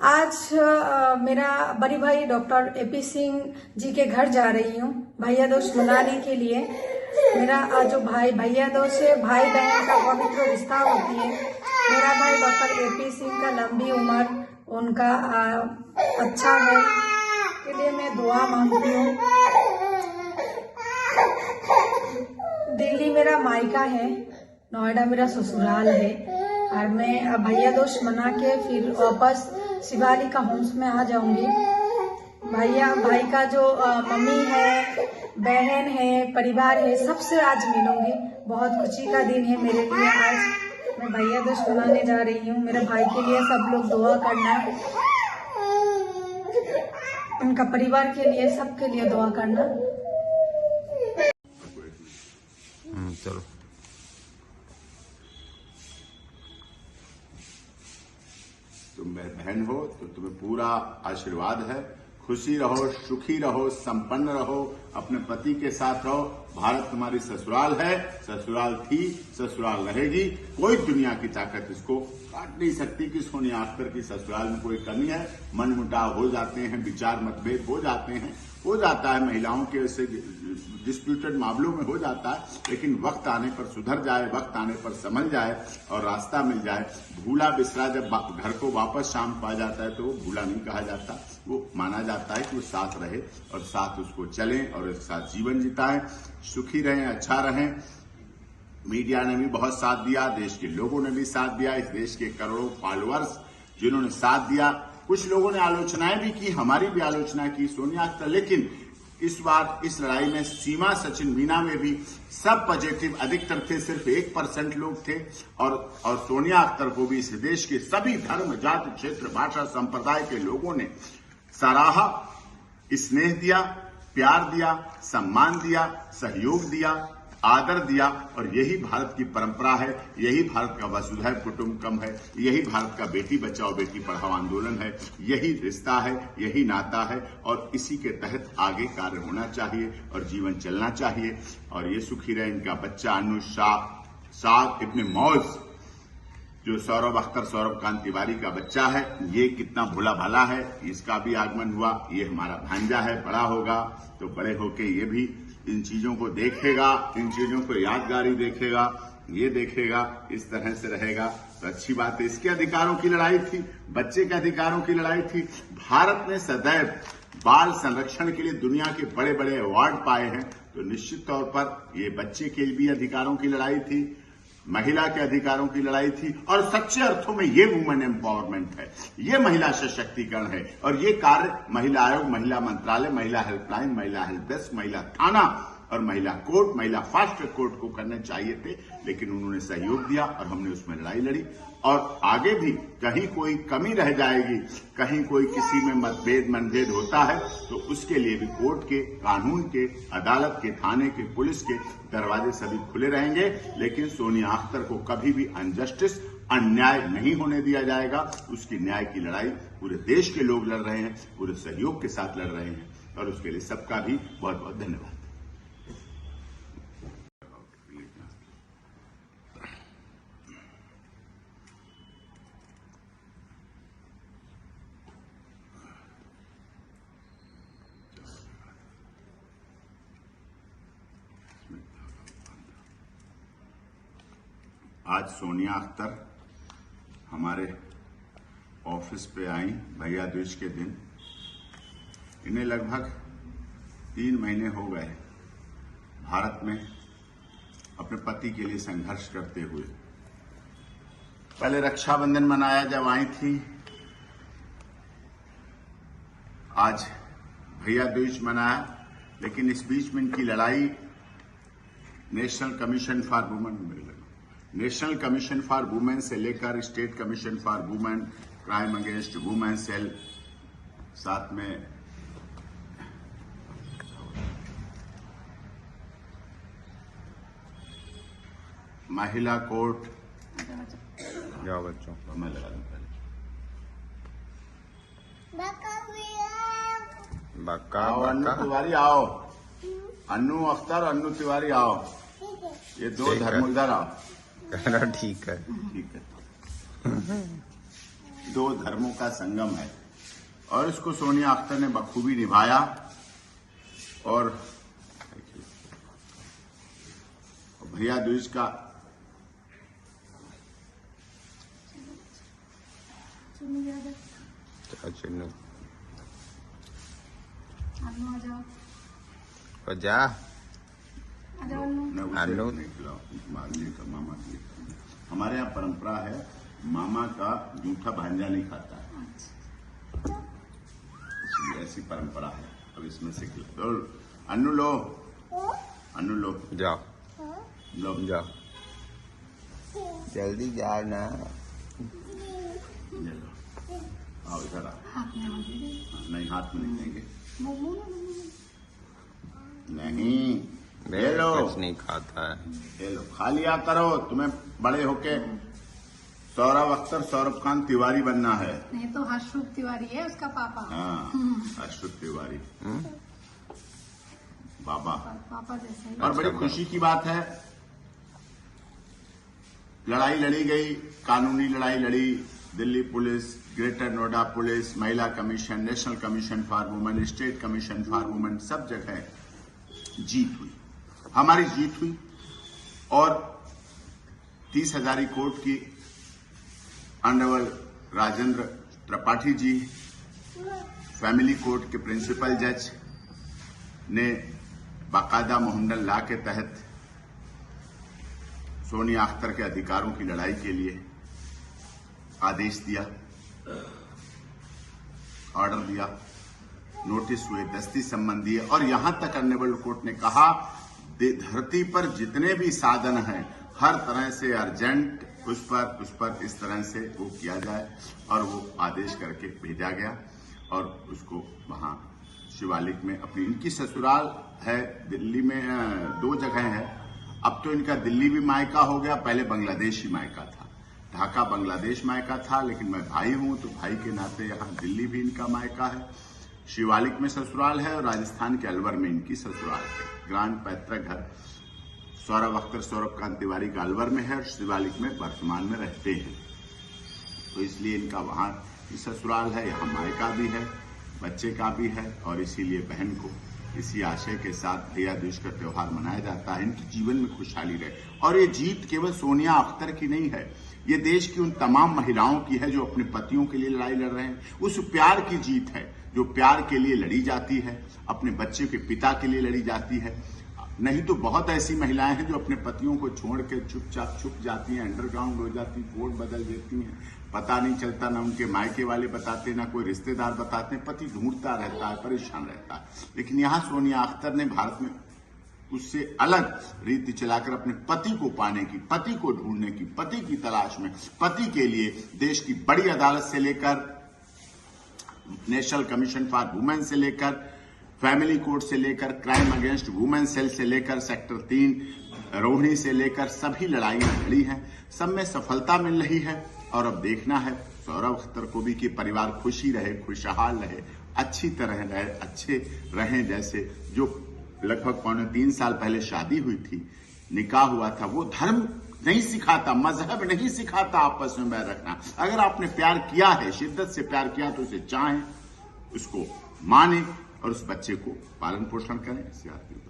आज मेरा बड़ी भाई डॉक्टर एपी सिंह जी के घर जा रही हूँ भैया दूज मनाने के लिए। मेरा जो भाई भैया दूज है, भाई बहन का पवित्र रिश्ता होती है। मेरा भाई डॉक्टर एपी सिंह का लंबी उम्र उनका अच्छा है के लिए मैं दुआ मांगती हूँ। दिल्ली मेरा मायका है, नोएडा मेरा ससुराल है और मैं भैया दूज मना के फिर वापस शिवालिक का होम्स में आ जाऊंगी। भाई का जो मम्मी है, बहन है, परिवार है, सबसे आज मिलूंगी। बहुत खुशी का दिन है मेरे लिए। आज मैं भैया दूज मनाने जा रही हूँ। मेरे भाई के लिए सब लोग दुआ करना, उनका परिवार के लिए, सबके लिए दुआ करना। चलो तुम बहन हो तो तुम्हें पूरा आशीर्वाद है। खुशी रहो, सुखी रहो, संपन्न रहो, अपने पति के साथ रहो। भारत तुम्हारी ससुराल है, ससुराल थी, ससुराल रहेगी। कोई दुनिया की ताकत इसको काट नहीं सकती कि सोनिया अख्तर की ससुराल में कोई कमी है। मनमुटाव हो जाते हैं, विचार मतभेद हो जाते हैं, हो जाता है, महिलाओं के ऐसे डिस्प्यूटेड मामलों में हो जाता है, लेकिन वक्त आने पर सुधर जाए, वक्त आने पर समझ जाए और रास्ता मिल जाए। भूला बिसरा जब घर को वापस शाम पा जाता है तो वो भूला नहीं कहा जाता, वो माना जाता है कि वो साथ रहे और साथ उसको चलें और एक साथ जीवन जिताएं, सुखी रहें, अच्छा रहें। मीडिया ने भी बहुत साथ दिया, देश के लोगों ने भी साथ दिया, इस देश के करोड़ों फॉलोअर्स जिन्होंने साथ दिया। कुछ लोगों ने आलोचनाएं भी की, हमारी भी आलोचना की सोनिया अख्तर, लेकिन इस बार इस लड़ाई में सीमा, सचिन, मीना में भी सब पॉजिटिव अधिकतर थे, सिर्फ 1% लोग थे। और सोनिया अख्तर को भी इस देश के सभी धर्म, जाति, क्षेत्र, भाषा, संप्रदाय के लोगों ने सराहा, स्नेह दिया, प्यार दिया, सम्मान दिया, सहयोग दिया, आदर दिया। और यही भारत की परंपरा है, यही भारत का वसुधैव कुटुंबकम है, यही भारत का बेटी बचाओ बेटी पढ़ाओ आंदोलन है, यही रिश्ता है, यही नाता है और इसी के तहत आगे कार्य होना चाहिए और जीवन चलना चाहिए। और ये सुखी रहे इनका बच्चा अनु साद इब्ने मौज, जो सौरभ अख्तर, सौरभ कांत तिवारी का बच्चा है, ये कितना भोला भाला है, इसका भी आगमन हुआ। ये हमारा भांजा है, बड़ा होगा तो बड़े होके ये भी इन चीजों को देखेगा, इन चीजों को यादगारी देखेगा, ये देखेगा, इस तरह से रहेगा तो अच्छी बात है। इसके अधिकारों की लड़ाई थी, बच्चे के अधिकारों की लड़ाई थी। भारत ने सदैव बाल संरक्षण के लिए दुनिया के बड़े बड़े अवार्ड पाए हैं, तो निश्चित तौर पर ये बच्चे के भी अधिकारों की लड़ाई थी, महिला के अधिकारों की लड़ाई थी और सच्चे अर्थों में ये वुमेन एम्पावरमेंट है, ये महिला सशक्तिकरण है। और ये कार्य महिला आयोग, महिला मंत्रालय, महिला हेल्पलाइन, महिला हेल्प डेस्क, महिला थाना और महिला कोर्ट, महिला फास्ट ट्रैक कोर्ट को करने चाहिए थे, लेकिन उन्होंने सहयोग दिया और हमने उसमें लड़ाई लड़ी। और आगे भी कहीं कोई कमी रह जाएगी, कहीं कोई किसी में मनभेद होता है तो उसके लिए भी कोर्ट के, कानून के, अदालत के, थाने के, पुलिस के दरवाजे सभी खुले रहेंगे। लेकिन सोनिया अख्तर को कभी भी अनजस्टिस, अन्याय नहीं होने दिया जाएगा। उसकी न्याय की लड़ाई पूरे देश के लोग लड़ रहे हैं, पूरे सहयोग के साथ लड़ रहे हैं और उसके लिए सबका भी बहुत बहुत धन्यवाद। आज सोनिया अख्तर हमारे ऑफिस पे आई भैया दूज के दिन। इन्हें लगभग 3 महीने हो गए भारत में अपने पति के लिए संघर्ष करते हुए। पहले रक्षाबंधन मनाया जब आई थी, आज भैया दूज मनाया, लेकिन इस बीच में इनकी लड़ाई नेशनल कमीशन फॉर वुमेन से लेकर state commission for women, crime against women cell, साथ में महिला कोर्ट, जाओ बच्चों, मैं लगा दूं पहले। आओ अन्नू तिवारी, आओ अन्नू अख्तर, अन्नू तिवारी आओ, ये दो धर्म इधर आओ। ठीक है, ठीक है। दो धर्मों का संगम है और इसको सोनिया अख्तर ने बखूबी निभाया। और भैया दूज का चिन्नू आ जाओ तो जा आ जाओ आलू। मामा की हमारे यहाँ परंपरा है, मामा का जूठा भांजा नहीं खाता है, इसलिए ऐसी परंपरा है। अब इसमें से खिला अन्नू लो, अन्नू लो, जाओ लो जाओ जल्दी जाओ ना। ये लो, आओ इधर आओ। हाथ में आ गए। नहीं हाथ में नहीं देंगे, नहीं नहीं ले लो, कुछ नहीं खाता है। ले लो, खा लिया करो। तुम्हें बड़े होके सौरभ अख्तर सौरभ खान तिवारी बनना है। तो हर्षरूप तिवारी है उसका पापा। हाँ अशोक तिवारी बाबा। पापा जैसा ही। और बड़ी खुशी की बात है, लड़ाई लड़ी गई, कानूनी लड़ाई लड़ी। Delhi police, greater Noida police, महिला commission, national commission for women, state commission for women, सब जगह जीत हुई, हमारी जीत हुई। और 30 हजारी कोर्ट की honourable Rajendra Tripathi ji, family court के प्रिंसिपल जज ने बाकायदा मोहम्मदन लॉ के तहत सोनिया अख्तर के अधिकारों की लड़ाई के लिए आदेश दिया, ऑर्डर दिया, नोटिस हुए, दस्ती संबंधी है। और यहां तक ऑनरेबल कोर्ट ने कहा धरती पर जितने भी साधन हैं हर तरह से अर्जेंट उस पर इस तरह से वो किया जाए। और वो आदेश करके भेजा गया और उसको वहां शिवालिक में अपनी, इनकी ससुराल है दिल्ली में, 2 जगह है। अब तो इनका दिल्ली भी मायका हो गया, पहले बांग्लादेश ही मायका था। ढाका बांग्लादेश मायका था, लेकिन मैं भाई हूं तो भाई के नाते यहाँ दिल्ली भी इनका मायका है। शिवालिक में ससुराल है और राजस्थान के अलवर में इनकी ससुराल है। ग्रांड पैतृक घर सौरभ अख्तर सौरभ खान तिवारी का अलवर में है और शिवालिक में वर्तमान में रहते हैं, तो इसलिए इनका वहां ससुराल है, यहाँ मायका भी है, बच्चे का भी है। और इसीलिए बहन को इसी आशय के साथ भैया दूज का त्योहार मनाया जाता है, इनके जीवन में खुशहाली रहे। और ये जीत केवल सोनिया अख्तर की नहीं है, ये देश की उन तमाम महिलाओं की है जो अपने पतियों के लिए लड़ाई लड़ रहे हैं। उस प्यार की जीत है जो प्यार के लिए लड़ी जाती है, अपने बच्चे के पिता के लिए लड़ी जाती है। नहीं तो बहुत ऐसी महिलाएं हैं जो अपने पतियों को छोड़ के चुपचाप छुप जाती हैं, अंडरग्राउंड हो जाती, वोट बदल देती हैं, पता नहीं चलता, ना उनके मायके वाले बताते, ना कोई रिश्तेदार बताते, पति ढूंढता रहता है, परेशान रहता है। लेकिन यहाँ सोनिया अख्तर ने भारत में उससे अलग रीति चलाकर अपने पति को पाने की, पति को ढूंढने की, पति की तलाश में, पति के लिए देश की बड़ी अदालत से लेकर नेशनल कमीशन फॉर वुमेन से लेकर फैमिली कोर्ट से लेकर क्राइम अगेंस्ट वुमेन सेल से लेकर सेक्टर 3 रोहिणी से लेकर सभी लड़ाइयां लड़ी हैं, सब में सफलता मिल रही है। और अब देखना है सौरभ अख्तर को भी कि परिवार खुशी रहे, खुशहाल रहे, अच्छी तरह रहे, अच्छे रहें। जैसे जो लगभग 3 साल पहले शादी हुई थी, निकाह हुआ था, वो धर्म नहीं सिखाता, मजहब नहीं सिखाता आपस में बैर रखना। अगर आपने प्यार किया है, शिद्दत से प्यार किया, तो उसे चाहें, उसको माने और उस बच्चे को पालन पोषण करें। इसी आदमी